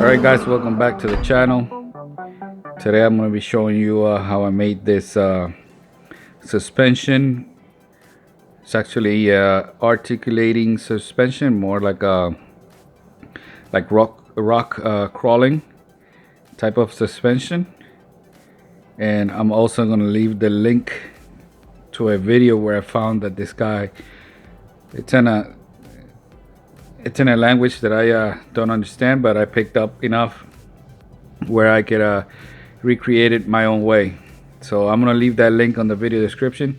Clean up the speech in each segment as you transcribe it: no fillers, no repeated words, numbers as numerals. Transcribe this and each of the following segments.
Alright guys, welcome back to the channel. Today I'm going to be showing you how I made this suspension. It's actually articulating suspension, more like a rock crawling type of suspension. And I'm also going to leave the link to a video where I found that this guy, it's in a language that I don't understand, but I picked up enough where I could recreate it my own way. So I'm gonna leave that link on the video description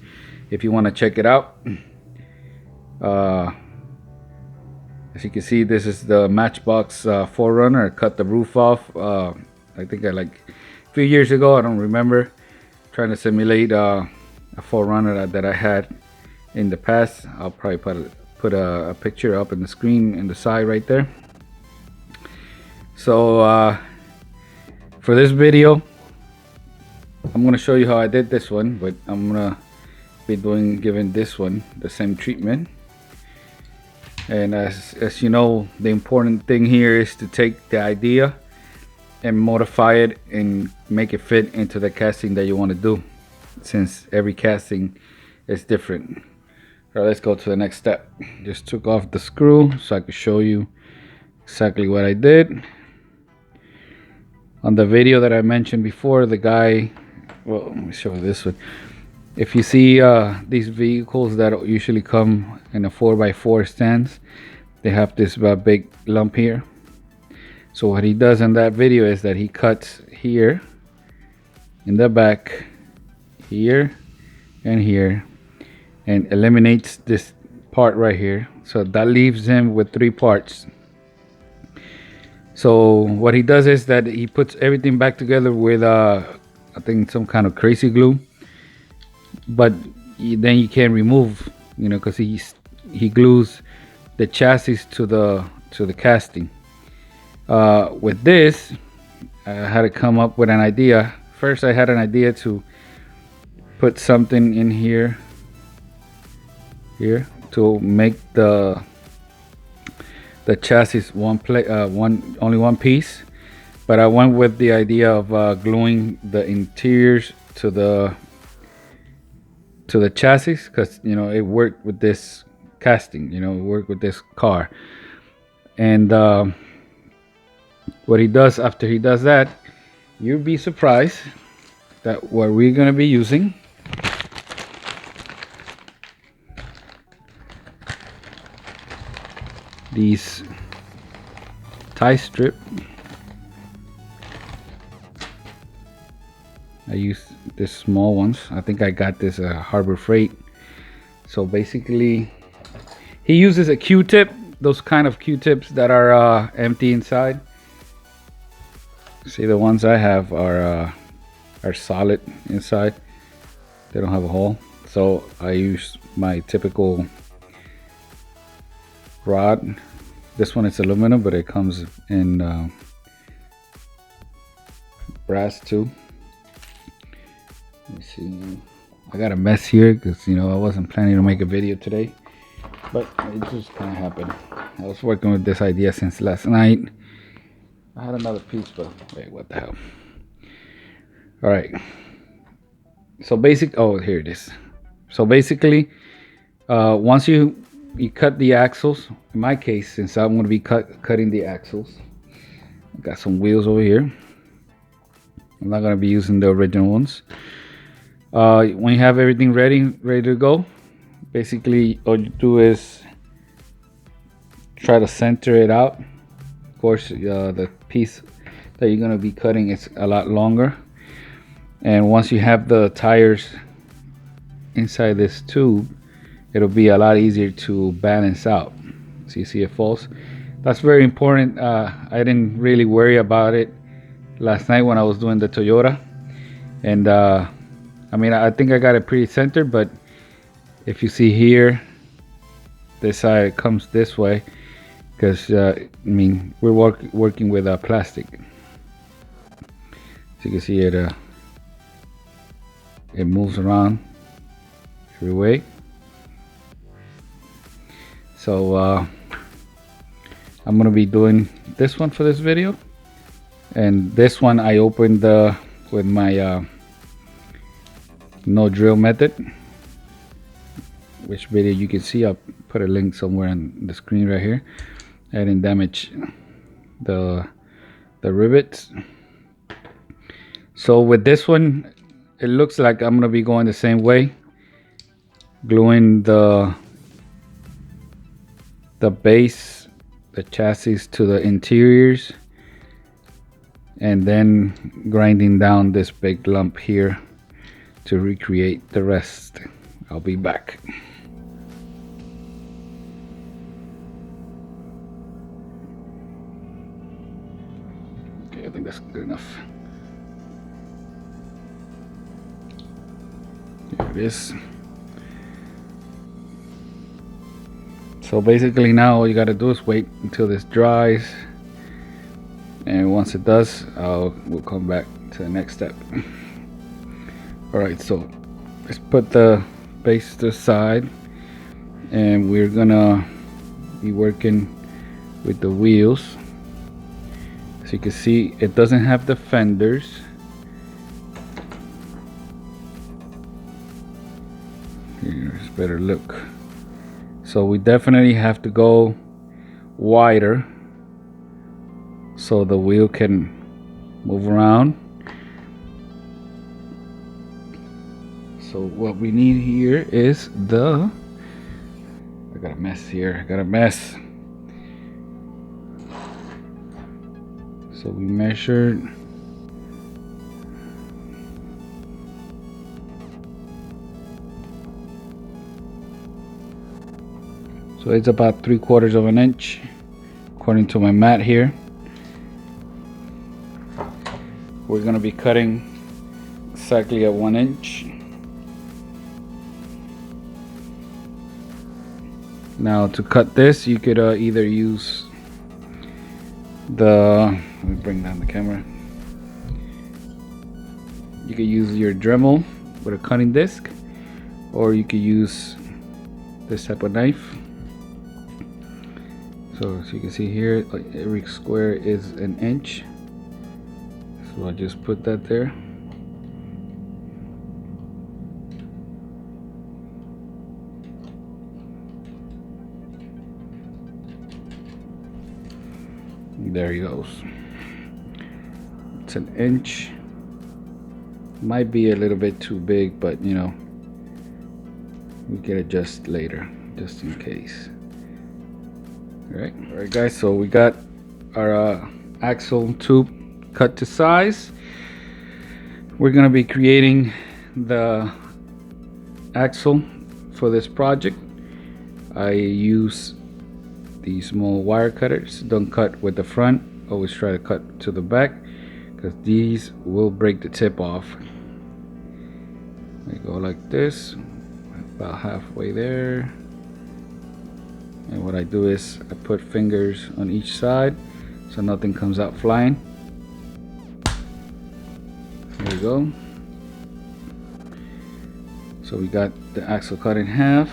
if you want to check it out. As you can see, this is the Matchbox Forerunner. I cut the roof off. I think like a few years ago. I don't remember. Trying to simulate a Forerunner that I had in the past. I'll probably put a picture up in the screen in the side right there. So for this video, I'm gonna show you how I did this one, but I'm gonna be giving this one the same treatment. And as you know, the important thing here is to take the idea and modify it and make it fit into the casting that you want to do, since every casting is different. All right, let's go to the next step. Just took off the screw so I could show you exactly what I did. On the video that I mentioned before, the guy, well, let me show you this one. If you see these vehicles that usually come in a 4x4 stands, they have this big lump here. So what he does in that video is that he cuts here in the back, here and here, and eliminates this part right here. So that leaves him with 3 parts. So what he does is that he puts everything back together with I think some kind of crazy glue, but then you can't remove, because he glues the chassis to the casting. With this, I had to come up with an idea. First, I had an idea to put something in here to make the chassis only one piece, but I went with the idea of gluing the interiors to the chassis, because it worked with this casting, it worked with this car. And what he does after he does that, you'll be surprised that what we're going to be using these tie strip. I use this small ones. I think I got this Harbor Freight. So basically, he uses a Q-tip, those kind of Q-tips that are empty inside. See, the ones I have are solid inside. They don't have a hole. So I use my typical rod. This one is aluminum, but it comes in brass too. Let me see. I got a mess here because I wasn't planning to make a video today, but it just kind of happened. I was working with this idea since last night. I had another piece, but wait, what the hell? All right. So here it is. So basically, once you cut the axles, in my case, since I'm going to be cutting the axles, I got some wheels over here. I'm not going to be using the original ones. When you have everything ready to go, basically all you do is try to center it out. Of course, the piece that you're going to be cutting is a lot longer, and once you have the tires inside this tube, it'll be a lot easier to balance out. So you see it falls. That's very important. I didn't really worry about it last night when I was doing the Toyota, and I think I got it pretty centered, but if you see here, this side comes this way because we're working with plastic. So you can see it it moves around every way. So I'm gonna be doing this one for this video. And this one I opened with my no drill method, which video you can see. I'll put a link somewhere on the screen right here. I didn't damage the rivets. So with this one, it looks like I'm gonna be going the same way, gluing the base, the chassis to the interiors, and then grinding down this big lump here to recreate the rest. I'll be back. Okay, I think that's good enough. Here it is. So basically now all you got to do is wait until this dries, and once it does, we'll come back to the next step. Alright, so let's put the base to the side, and we're gonna be working with the wheels. As you can see, it doesn't have the fenders. Here's a better look. So we definitely have to go wider so the wheel can move around. So what we need here is I got a mess here. I got a mess. So we measured. So it's about 3/4 of an inch, according to my mat here. We're gonna be cutting exactly at 1 inch. Now to cut this, you could either use let me bring down the camera. You could use your Dremel with a cutting disc, or you could use this type of knife. So as you can see here, every square is 1 inch. So I'll just put that there. There he goes. It's 1 inch. Might be a little bit too big, but you know, we can adjust later, just in case. All right guys, so we got our axle tube cut to size. We're gonna be creating the axle for this project. I use these small wire cutters. Don't cut with the front, always try to cut to the back, because these will break the tip off. We go like this, about halfway there. And what I do is I put fingers on each side so nothing comes out flying. There we go. So we got the axle cut in half.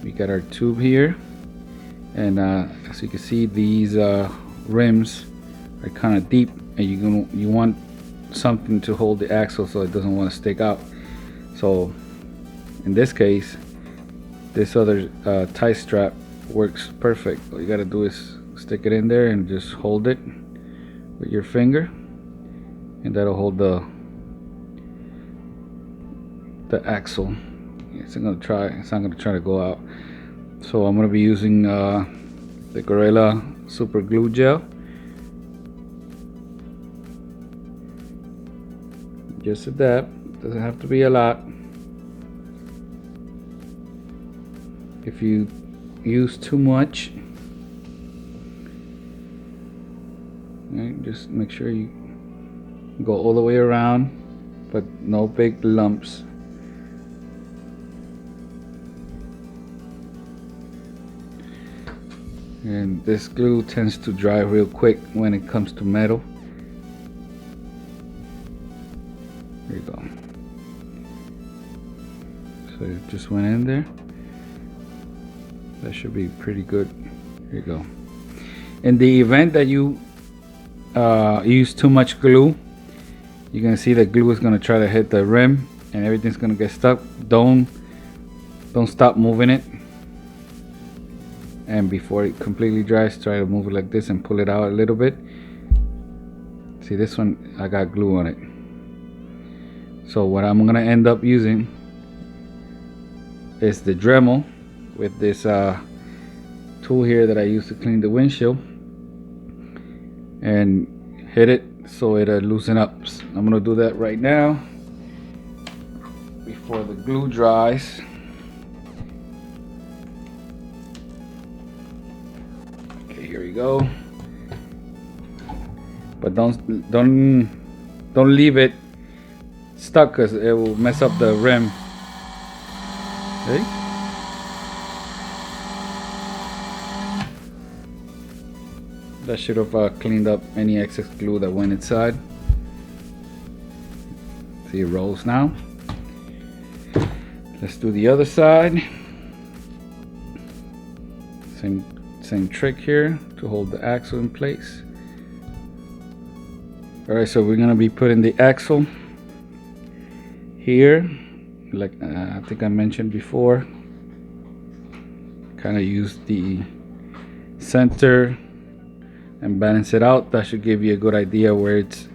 We got our tube here, and as you can see, these rims are kind of deep, and you want something to hold the axle so it doesn't want to stick out. So in this case, this other tie strap works perfect. All you got to do is stick it in there and just hold it with your finger, and that'll hold the axle. It's not gonna try to go out. So I'm gonna be using the Gorilla Super Glue Gel. Just a dab, doesn't have to be a lot. If you use too much, right, just make sure you go all the way around, but no big lumps. And this glue tends to dry real quick when it comes to metal. There you go. So it just went in there. That should be pretty good. Here you go. In the event that you use too much glue, you're gonna see the glue is gonna try to hit the rim and everything's gonna get stuck. Don't stop moving it, and before it completely dries, try to move it like this and pull it out a little bit. See, this one I got glue on it. So what I'm gonna end up using is the Dremel with this tool here that I use to clean the windshield, and hit it so it'll loosen up. I'm gonna do that right now before the glue dries. Okay, here we go. But don't leave it stuck, because it will mess up the rim. Okay. That should have cleaned up any excess glue that went inside. See, it rolls now. Let's do the other side. Same trick here to hold the axle in place. Alright, so we're gonna be putting the axle here, like I think I mentioned before. Kind of use the center and balance it out. That should give you a good idea where it's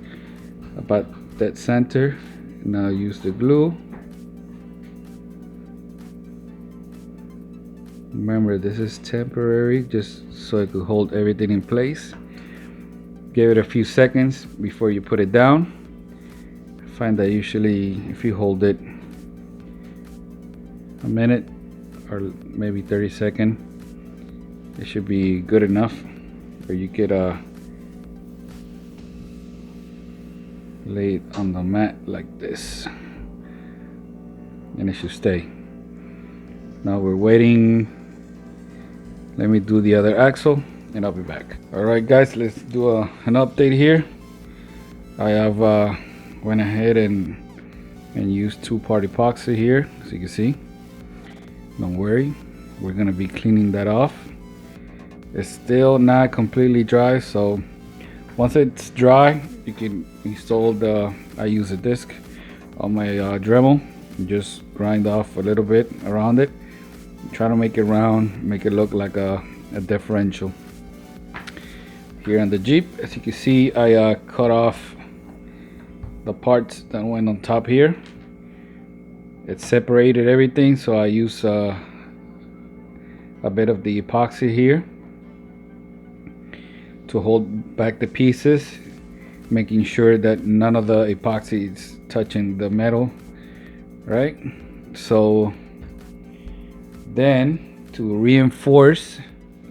about that center. Now use the glue. Remember, this is temporary, just so it could hold everything in place. Give it a few seconds before you put it down. I find that usually if you hold it a minute or maybe 30 seconds, it should be good enough, or you could lay it on the mat like this and it should stay. Now we're waiting. Let me do the other axle and I'll be back. Alright guys, let's do an update here. I have went ahead and used 2-part epoxy here, as you can see. Don't worry, we're gonna be cleaning that off. It's still not completely dry, so once it's dry, you can install I use a disc on my Dremel and just grind off a little bit around it. Try to make it round, make it look like a differential. Here on the Jeep, as you can see, I cut off the parts that went on top here. It separated everything, so I use a bit of the epoxy here to hold back the pieces, making sure that none of the epoxy is touching the metal, right? So then to reinforce,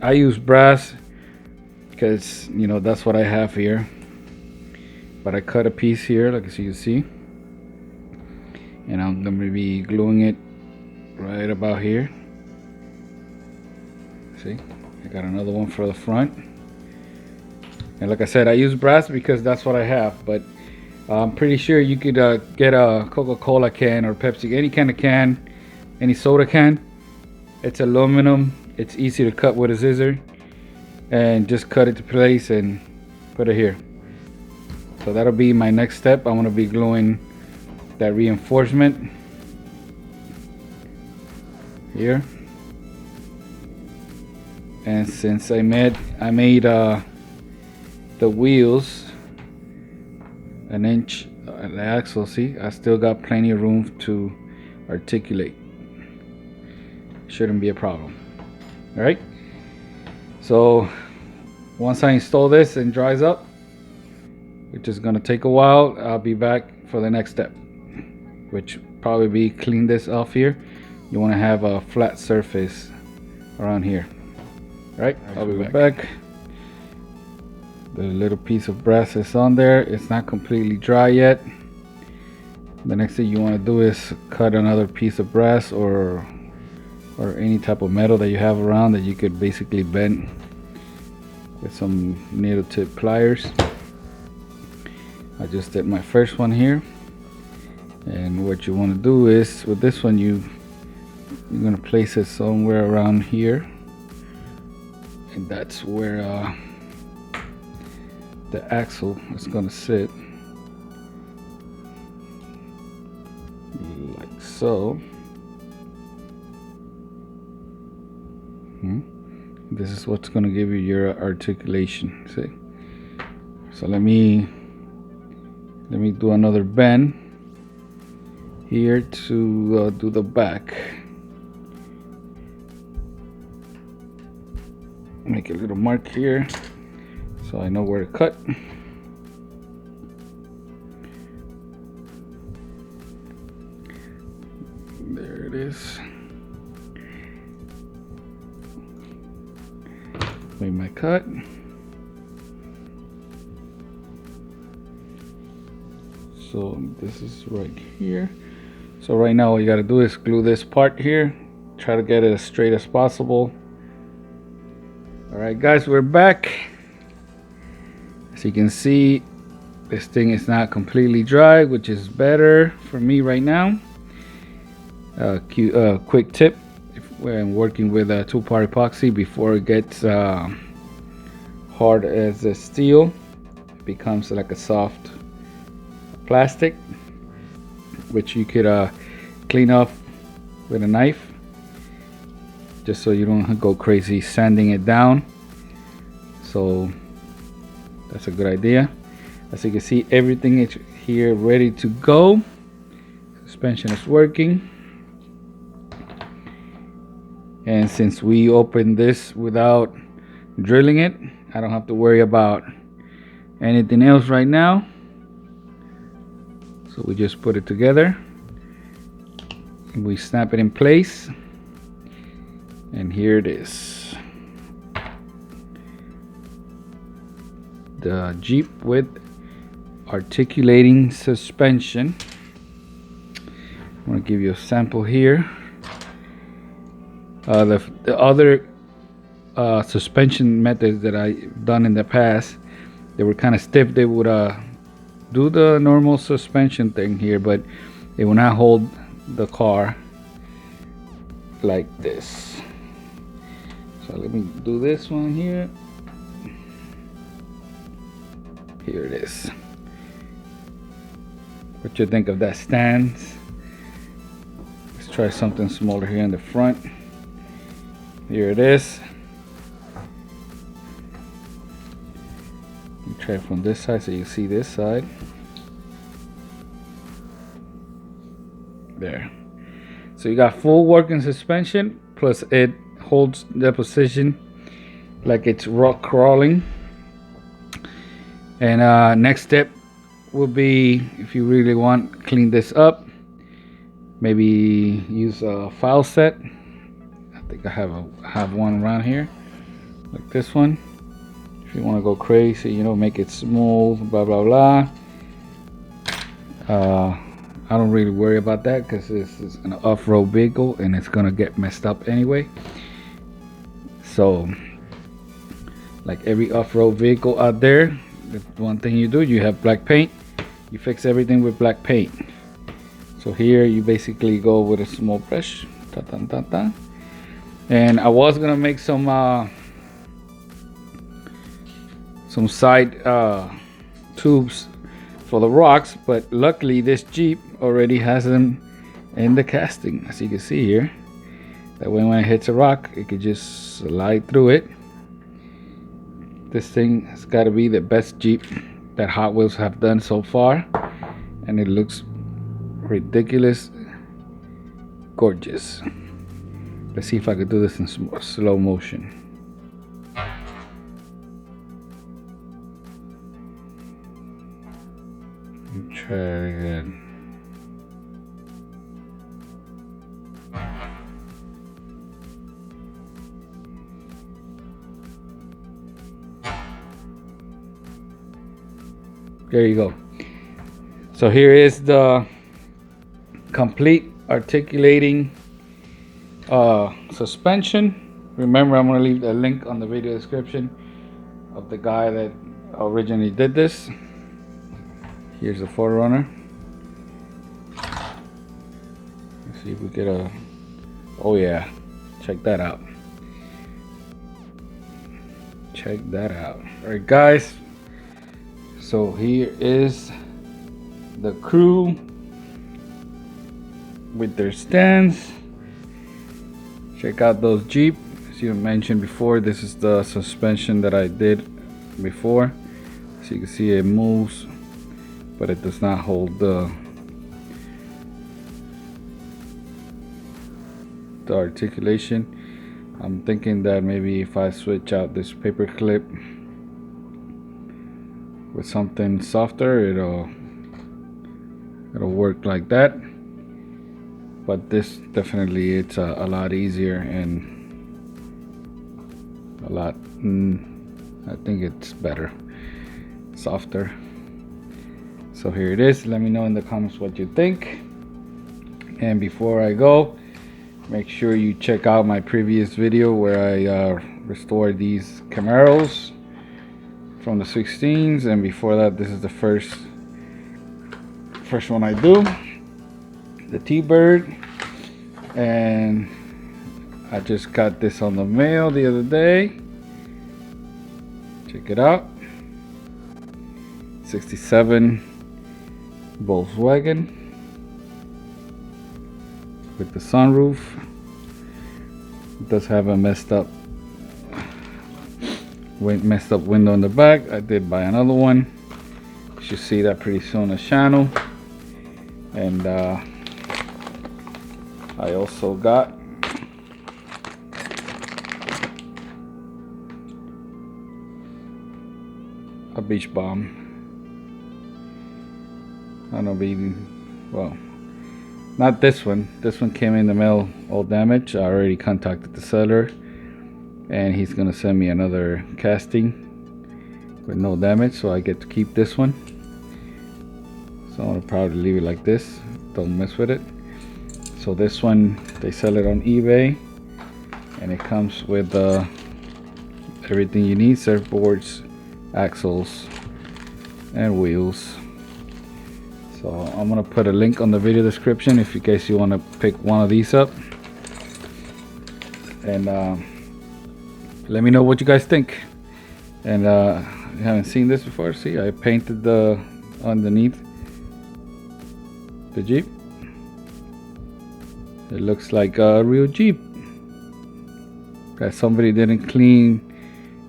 I use brass because, you know, that's what I have here. But I cut a piece here, like as you can see, and I'm gonna be gluing it right about here. See, I got another one for the front. And like I said, I use brass because that's what I have, but I'm pretty sure you could get a Coca-Cola can or Pepsi, any kind of can, any soda can. It's aluminum, it's easy to cut with a scissor, and just cut it to place and put it here. So that'll be my next step. I'm gonna be gluing that reinforcement here. And since I made the wheels an inch, the axle, see, I still got plenty of room to articulate. Shouldn't be a problem. All right, so once I install this and dries up, which is gonna take a while, I'll be back for the next step, which probably be clean this off here. You want to have a flat surface around here. All right, I'll be back. The little piece of brass is on there. It's not completely dry yet. The next thing you want to do is cut another piece of brass or any type of metal that you have around that you could basically bend with some needle tip pliers. I just did my first one here, and what you want to do is with this one you're going to place it somewhere around here, and that's where the axle is gonna sit like so. This is what's gonna give you your articulation. See? So let me do another bend here to do the back. Make a little mark here so I know where to cut. There it is. Make my cut. So this is right here. So right now all you gotta do is glue this part here. Try to get it as straight as possible. Alright guys, we're back. As you can see, this thing is not completely dry, which is better for me right now. Quick tip, when working with a 2-part epoxy, before it gets hard as a steel, it becomes like a soft plastic, which you could clean off with a knife, just so you don't go crazy sanding it down. So that's a good idea. As you can see, everything is here ready to go. Suspension is working. And since we opened this without drilling it, I don't have to worry about anything else right now. So we just put it together and we snap it in place, and here it is, the Jeep with articulating suspension. I'm going to give you a sample here. The other suspension methods that I've done in the past, they were kind of stiff. They would do the normal suspension thing here, but it will not hold the car like this. So let me do this one here. Here it is. What you think of that stand? Let's try something smaller here in the front. Here it is. Try it from this side so you see this side. There. So you got full working suspension, plus it holds the position like it's rock crawling. And next step will be, if you really want, clean this up. Maybe use a file set. I think I have one around here, like this one. If you want to go crazy, you know, make it smooth, blah blah blah. I don't really worry about that because this is an off-road vehicle and it's gonna get messed up anyway. So, like every off-road vehicle out there, the one thing you do, you have black paint. You fix everything with black paint. So here you basically go with a small brush, ta ta ta ta. And I was gonna make some side tubes for the rocks, but luckily this Jeep already has them in the casting, as you can see here. That way when it hits a rock, it could just slide through it. This thing has got to be the best Jeep that Hot Wheels have done so far, and it looks ridiculous gorgeous. Let's see if I could do this in slow motion. Try it again. There you go. So here is the complete articulating suspension. Remember, I'm going to leave a link on the video description of the guy that originally did this. Here's the Forerunner. Let's see if we get a... Oh yeah, check that out. Check that out. Alright guys, So here is the crew with their stands. Check out those Jeep. As you mentioned before, this is the suspension that I did before. So you can see it moves, but it does not hold the articulation. I'm thinking that maybe if I switch out this paper clip with something softer, it'll work like that. But this definitely, it's a lot easier and a lot I think it's better, softer. So here it is. Let me know in the comments what you think. And before I go, make sure you check out my previous video where I restored these Camaros from the 16s, and before that, this is the first one I do, the T-Bird. And I just got this on the mail the other day. Check it out. 67 Volkswagen with the sunroof. It does have a messed up window in the back. I did buy another one. You should see that pretty soon on the channel. And I also got a beach bomb. I don't know, baby. Well, not this one. This one came in the mail all damaged. I already contacted the seller, and he's gonna send me another casting with no damage, so I get to keep this one. So I'm gonna probably leave it like this. Don't mess with it. So this one, they sell it on eBay, and it comes with everything you need: surfboards, axles, and wheels. So I'm gonna put a link on the video description if you guys want to pick one of these up, and let me know what you guys think. And you haven't seen this before, see, I painted the underneath the Jeep. It looks like a real Jeep that somebody didn't clean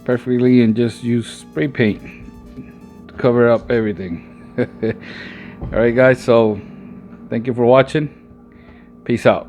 perfectly and just used spray paint to cover up everything. All right, guys, so thank you for watching. Peace out.